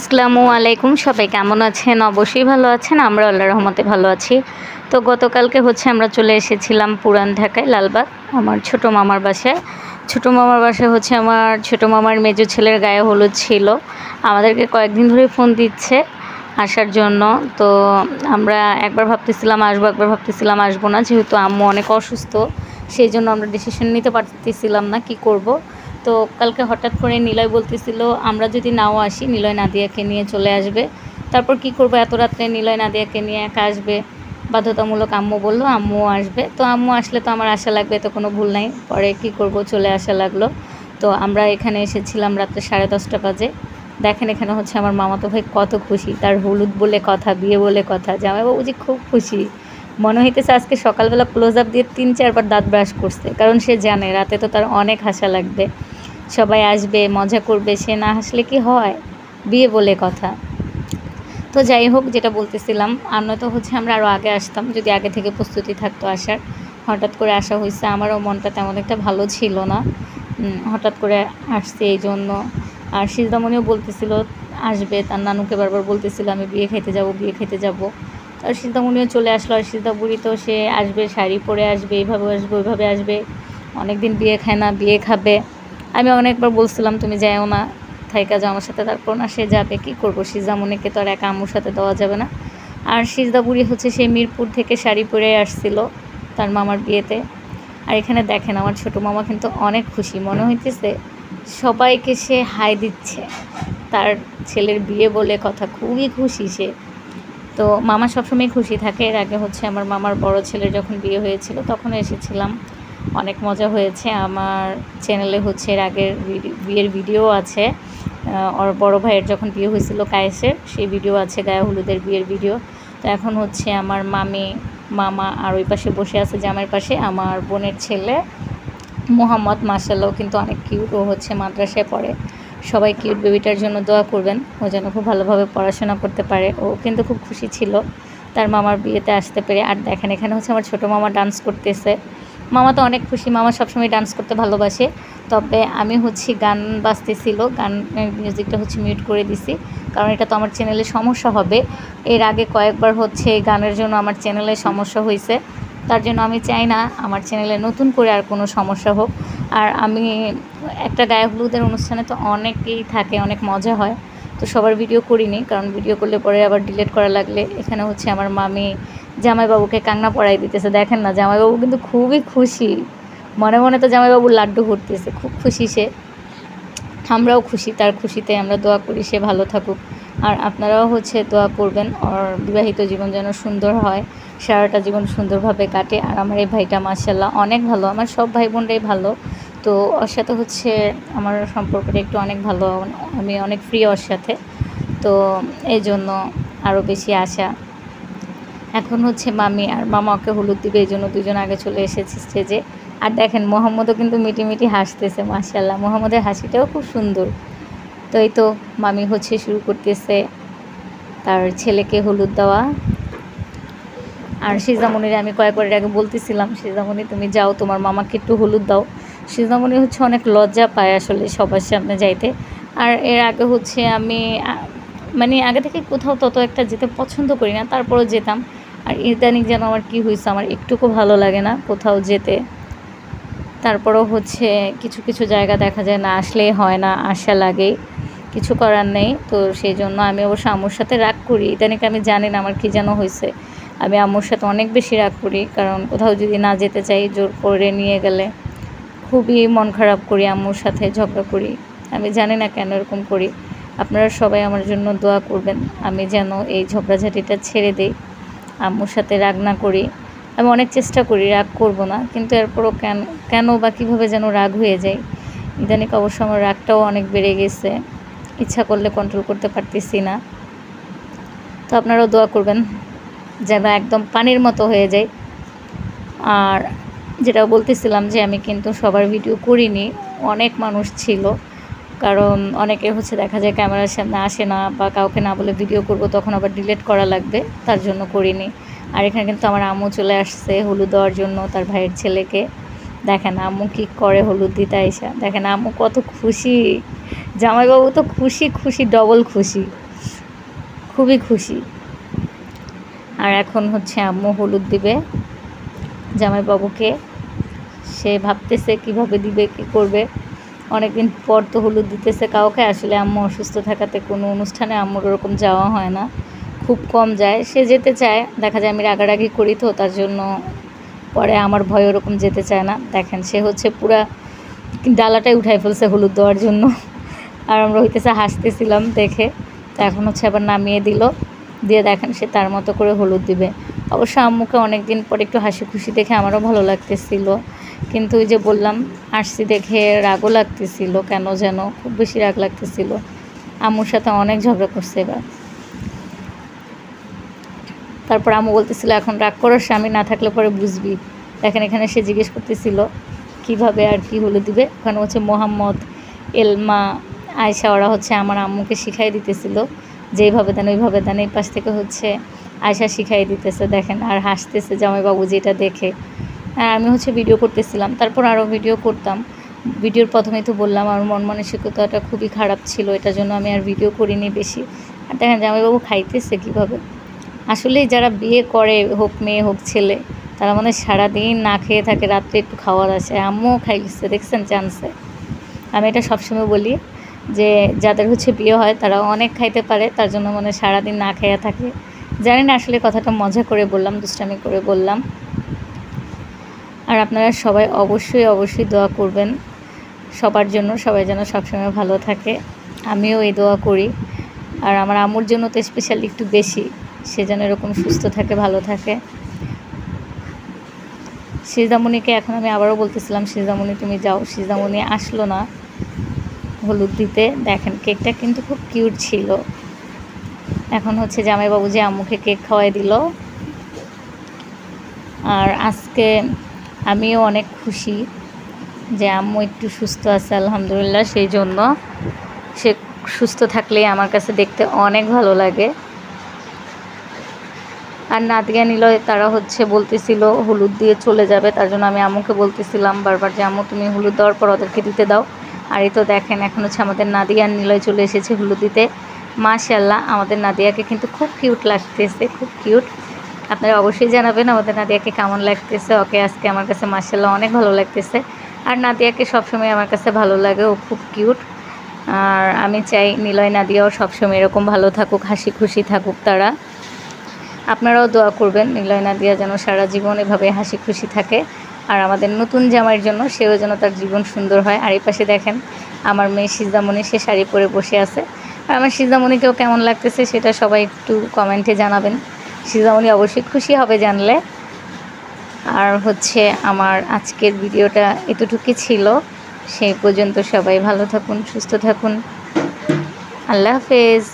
আসসালামু আলাইকুম, সবাই কেমন আছেন? অবশ্যই ভালো আছেন। আমরা আল্লাহর রহমতে ভালো আছি। তো গতকালকে আমরা চলে এসেছিলাম পুরান ঢাকায় লালবাগ আমার ছোটো মামার বাসায়। ছোটো মামার বাসায় আমার ছোটো মামার মেজো ছেলের গায়ে হলুদ ছিল। আমাদেরকে কয়েকদিন ধরে ফোন দিচ্ছে আসার জন্য। তো আমরা একবার ভাবতেছিলাম আসবো, একবার ভাবতেছিলাম আসবো না, যেহেতু আম্মু অনেক অসুস্থ। সেই জন্য আমরা ডিসিশন নিতে পারতেছিলাম না কি করব। তো কালকে হঠাৎ করে নিলয় বলতেছিল আমরা যদি নাও আসি নিলয় নাদিয়াকে নিয়ে চলে আসবে। তারপর কি করব, এত রাত্রে নিলয় নাদিয়াকে নিয়ে একা আসবে, বাধ্যতামূলক আম্মু বললো আম্মুও আসবে। তো আম্মু আসলে তো আমার আশা লাগবে, তো কোনো ভুল নাই। পরে কি করব, চলে আসা লাগলো। তো আমরা এখানে এসেছিলাম রাত্রে 10:30 বাজে। দেখেন এখানে আমার মামাতো ভাই কত খুশি, তার হলুদ বলে কথা, বিয়ে বলে কথা। জামাইবাবু যে খুব খুশি, মনে হইতেছে আজকে সকালবেলা ক্লোজ আপ দিয়ে 3-4 বার দাঁত ব্রাশ করছে, কারণ সে জানে রাতে তো তার অনেক হাসা লাগবে, সবাই আসবে, মজা করবে। সে না হাসলে কি হয়, বিয়ে বলে কথা। তো যাই হোক, যেটা বলতেছিলাম, আমরা তো আমরা আরও আগে আসতাম যদি আগে থেকে প্রস্তুতি থাকতো আসার। হঠাৎ করে আসা হয়েছে, আমারও মনটা তেমন একটা ভালো ছিল না, হঠাৎ করে আসছে এই জন্য। আর সিজদামণিও বলতেছিল আসবে, তার নানুকে বারবার বলতেছিল আমি বিয়ে খাইতে যাব, বিয়ে খাইতে যাব। আর সিজদামণিও চলে আসলো। আর সিজদা বুড়ি তো সে আসবে, শাড়ি পরে আসবে, এইভাবে আসবে, ওইভাবে আসবে, অনেক দিন বিয়ে খায় না, বিয়ে খাবে। আমি অনেকবার বলছিলাম তুমি যাও না, থাইকা যাও আমার সাথে, তারপর না সে যাবে। কি করবো, সিজদামণিকে তো আর একা আম্মুর সাথে দেওয়া যাবে না। আর সিজদা বুড়ি সেই মিরপুর থেকে শাড়ি পরে আসছিল তার মামার বিয়েতে। আর এখানে দেখেন আমার ছোটো মামা কিন্তু অনেক খুশি, মনে হইতেছে সবাইকে সে হাই দিচ্ছে, তার ছেলের বিয়ে বলে কথা, খুবই খুশি সে। তো মামা সবসময় খুশি থাকে। এর আগে আমার মামার বড় ছেলের যখন বিয়ে হয়েছিল তখনও এসেছিলাম, অনেক মজা হয়েছে। আমার চ্যানেলে এর আগের বিয়ের ভিডিও আছে, ওর বড় ভাইয়ের যখন বিয়ে হয়েছিল কায়েসের, সেই ভিডিও আছে, গায়ে হলুদের বিয়ের ভিডিও। তো এখন আমার মামি, মামা আর ওই পাশে বসে আছে জামাইয়ের পাশে আমার বোনের ছেলে মোহাম্মদ। মাশাআল্লাহ কিন্তু অনেক কিউট, ও মাদ্রাসায় পড়ে। সবাই কিউট বেবিটার জন্য দোয়া করবেন, ও যেন খুব ভালোভাবে পড়াশোনা করতে পারে। ও কিন্তু খুব খুশি ছিল তার মামার বিয়েতে আসতে পেরে। আর দেখেন এখানে আমার ছোটো মামা ডান্স করতেছে। মামা তো অনেক খুশি, মামা সবসময় ডান্স করতে ভালোবাসে। তবে আমি গান বাজতেছিল, গানের মিউজিকটা মিউট করে দিছি, কারণ এটা তো আমার চ্যানেলে সমস্যা হবে। এর আগে কয়েকবার গানের জন্য আমার চ্যানেলে সমস্যা হয়েছে, তার জন্য আমি চাই না আমার চ্যানেলে নতুন করে আর কোনো সমস্যা হোক। আর আমি একটা গায়ে হলুদের অনুষ্ঠানে তো অনেকেই থাকে, অনেক মজা হয়, তো সবার ভিডিও করিনি, কারণ ভিডিও করলে পরে আবার ডিলিট করা লাগলে। এখানে আমার মামি জামাইবাবুকে কাংনা পরাই দিতেছে। দেখেন না, জামাইবাবু কিন্তু খুবই খুশি, মনে মনে তো জামাইবাবুর লাড্ডু ঘুরতেছে, খুব খুশি সে। আমরাও খুশি, তার খুশিতে আমরা দোয়া করি সে ভালো থাকুক। আর আপনারাও দোয়া করবেন ওর বিবাহিত জীবন যেন সুন্দর হয়, সারাটা জীবন সুন্দরভাবে কাটে। আর আমার এই ভাইটা মাশাআল্লাহ অনেক ভালো, আমার সব ভাই বোনরাই ভালো। তো ওর সাথে আমার সম্পর্কটা একটু অনেক ভালো, আমি অনেক ফ্রি ওর সাথে। তো এই জন্য আরও বেশি আশা। এখন মামি আর মামা ওকে হলুদ দিবে, এই জন্য দুজন আগে চলে এসেছে স্টেজে। আর দেখেন মোহাম্মদও কিন্তু মিটিমিটি হাসতেছে, মাশাআল্লাহ মোহাম্মদের হাসিটাও খুব সুন্দর। তো এই তো মামি শুরু করতেছে তার ছেলেকে হলুদ দেওয়া। আর সিজদামণিরে আমি কয়েকবার আগে বলতেছিলাম সিজদামণি তুমি যাও, তোমার মামাকে একটু হলুদ দাও। সিজদামণি অনেক লজ্জা পায় আসলে সবার সামনে যাইতে। আর এর আগে আমি মানে আগে থেকে কোথাও তত একটা যেতে পছন্দ করি না, তারপরেও যেতাম। আর ইদানিং যেন আমার কী হয়েছে, আমার একটুকু ভালো লাগে না কোথাও যেতে। তারপরেও কিছু কিছু জায়গা দেখা যায় না আসলেই হয় না, আশা লাগে, কিছু করার নেই। তো সেই জন্য আমি অবশ্য আম্মুর সাথে রাগ করি। ইদানিং আমি জানি না আমার কী যেন হয়েছে, আমি আম্মুর সাথে অনেক বেশি রাগ করি, কারণ কোথাও যদি না যেতে চাই জোর করে নিয়ে গেলে খুবই মন খারাপ করি, আম্মুর সাথে ঝগড়া করি। আমি জানি না কেন এরকম করি। আপনারা সবাই আমার জন্য দোয়া করবেন আমি যেন এই ঝগড়াঝাটিটা ছেড়ে দিই, আম্মুর সাথে রাগ না করি। আমি অনেক চেষ্টা করি রাগ করব না, কিন্তু এরপরও কেন বা কীভাবে যেন রাগ হয়ে যায়। ইদানিং অবশ্য আমার রাগটাও অনেক বেড়ে গেছে, ইচ্ছা করলে কন্ট্রোল করতে পারতেছি না। তো আপনারাও দোয়া করবেন যেন একদম পানির মতো হয়ে যায়। আর যেটা বলতেছিলাম যে আমি কিন্তু সবার ভিডিও করিনি, অনেক মানুষ ছিল, কারণ অনেকে দেখা যায় ক্যামেরার সামনে আসে না, বা কাউকে না বলে ভিডিও করব তখন আবার ডিলিট করা লাগবে, তার জন্য করিনি। আর এখানে কিন্তু আমার আম্মু চলে আসছে হলুদ দেওয়ার জন্য তার ভাইয়ের ছেলেকে। দেখেন আম্মু কী করে হলুদ দিতে আইসা, দেখেন আম্মু কত খুশি, জামাইবাবু তো খুশি খুশি, ডবল খুশি। খুবই খুশি। আর এখন হচ্ছে আম্মু হলুদ দিবে জামাইবাবুকে। সে ভাবতেছে কিভাবে দিবে, কী করবে। অনেকদিন পর তো হলুদ দিতেছে কাউকে। আসলে আম্মু অসুস্থ থাকাতে কোনো অনুষ্ঠানে আম্মুর ওরকম যাওয়া হয় না, খুব কম যায়। সে যেতে চায়, দেখা যায় আমি রাগারাগি করি, তো তার জন্য পরে আমার ভয় ওরকম যেতে চায় না। দেখেন সে হচ্ছে পুরা ডালাটাই উঠাই ফেলছে হলুদ দেওয়ার জন্য। আর আমরা হইতেছে হাসতেছিলাম দেখে। তো এখন হচ্ছে আবার নামিয়ে দিল, দিয়ে দেখেন সে তার মতো করে হলুদ দিবে। অবশ্য আম্মুকে অনেক দিন পর একটু হাসি খুশি দেখে আমারও ভালো লাগতেছিল, কিন্তু ওই যে বললাম আসছি দেখে রাগও লাগতেছিল, কেন যেন খুব বেশি রাগ লাগতেছিল। আম্মুর সাথে অনেক ঝগড়া করছে এবার। তারপর আম্মু বলতেছিল এখন রাগ করার স্বামী না থাকলে পরে বুঝবি। দেখেন এখানে সে জিজ্ঞেস করতেছিল কিভাবে আর কি হলুদ দিবে। ওখানে হচ্ছে মোহাম্মদ, এলমা, আয়শা ওরা হচ্ছে আমার আম্মুকে শিখাই দিতেছিল যে এইভাবে দেন ওইভাবে দেন। এই পাশ থেকে হচ্ছে আয়শা শিখাই দিতেছে দেখেন, আর হাসতেছে জামাইবাবু যেটা দেখে। আর আমি হচ্ছে ভিডিও করতেছিলাম, তারপর আরও ভিডিও করতাম। ভিডিওর প্রথমেই তো বললাম আমার মন মানসিকতাটা খুবই খারাপ ছিল, এটার জন্য আমি আর ভিডিও করিনি বেশি। আর দেখেন জামাইবাবু খাইতেছে কীভাবে। আসলেই যারা বিয়ে করে, হোক মেয়ে হোক ছেলে, তারা মানে সারাদিন না খেয়ে থাকে, রাত্রে একটু খাওয়ার আসে। আম্মুও খাইছে দেখছেন চান্সে। আমি এটা সবসময় বলি যে যাদের হচ্ছে বিয়ে হয় তারা অনেক খাইতে পারে, তার জন্য মানে সারাদিন না খাইয়া থাকে। জানি না আসলে কথাটা মজা করে বললাম, দুষ্টামি করে বললাম। আর আপনারা সবাই অবশ্যই অবশ্যই দোয়া করবেন সবার জন্য, সবাই যেন সবসময় ভালো থাকে। আমিও এই দোয়া করি। আর আমার আম্মুর জন্য তো স্পেশালি একটু বেশি, সে যেন এরকম সুস্থ থাকে, ভালো থাকে। সিজামণিকে এখন আমি আবারও বলতেছিলাম সিজামণি তুমি যাও, সিজামণি আসলো না হলুদ দিতে। দেখেন কেকটা কিন্তু খুব কিউট ছিল। এখন হচ্ছে জামাইবাবু যে আম্মুকে কেক খাওয়াই দিল। আর আজকে আমিও অনেক খুশি যে আম্মু একটু সুস্থ আছে আলহামদুলিল্লাহ। সেই জন্য সে সুস্থ থাকলেই আমার কাছে দেখতে অনেক ভালো লাগে। আর নাদিয়া নিলয় তারা হচ্ছে বলতেছিল হলুদ দিয়ে চলে যাবে, তার জন্য আমি আম্মুকে বলতেছিলাম বারবার যে আম্মু তুমি হলুদ দেওয়ার পর ওদেরকে দিতে দাও। আর এই তো দেখেন এখন হচ্ছে আমাদের নাদিয়া নিলয় চলে এসেছে হলুদ দিতে। মাশাআল্লাহ আমাদের নাদিয়াকে কিন্তু খুব কিউট লাগতেছে, খুব কিউট। আপনারা অবশ্যই জানাবেন আমাদের নাদিয়াকে কেমন লাগতেছে। ওকে আজকে আমার কাছে মাশাআল্লাহ অনেক ভালো লাগতেছে। আর নাদিয়াকে সবসময় আমার কাছে ভালো লাগে, ও খুব কিউট। আর আমি চাই নিলয় নাদিয়াও সবসময় এরকম ভালো থাকুক, হাসি খুশি থাকুক তারা। আপনারাও দোয়া করবেন নিলয় নাদিয়া যেন সারা জীবন এভাবে হাসি খুশি থাকে। আর আমাদের নতুন জামাইয়ের জন্য সেও যেন তার জীবন সুন্দর হয়। আর এই পাশে দেখেন আমার মেয়ে সিজামণি, সে শাড়ি পরে বসে আছে। আর আমার সিজামণিকেও কেমন লাগতেছে সেটা সবাই একটু কমেন্টে জানাবেন। সিজামণি অবশ্যই খুশি হবে জানলে। আর হচ্ছে আমার আজকের ভিডিওটা এতটুকুই ছিল। সেই পর্যন্ত সবাই ভালো থাকুন, সুস্থ থাকুন। আল্লাহ হাফেজ।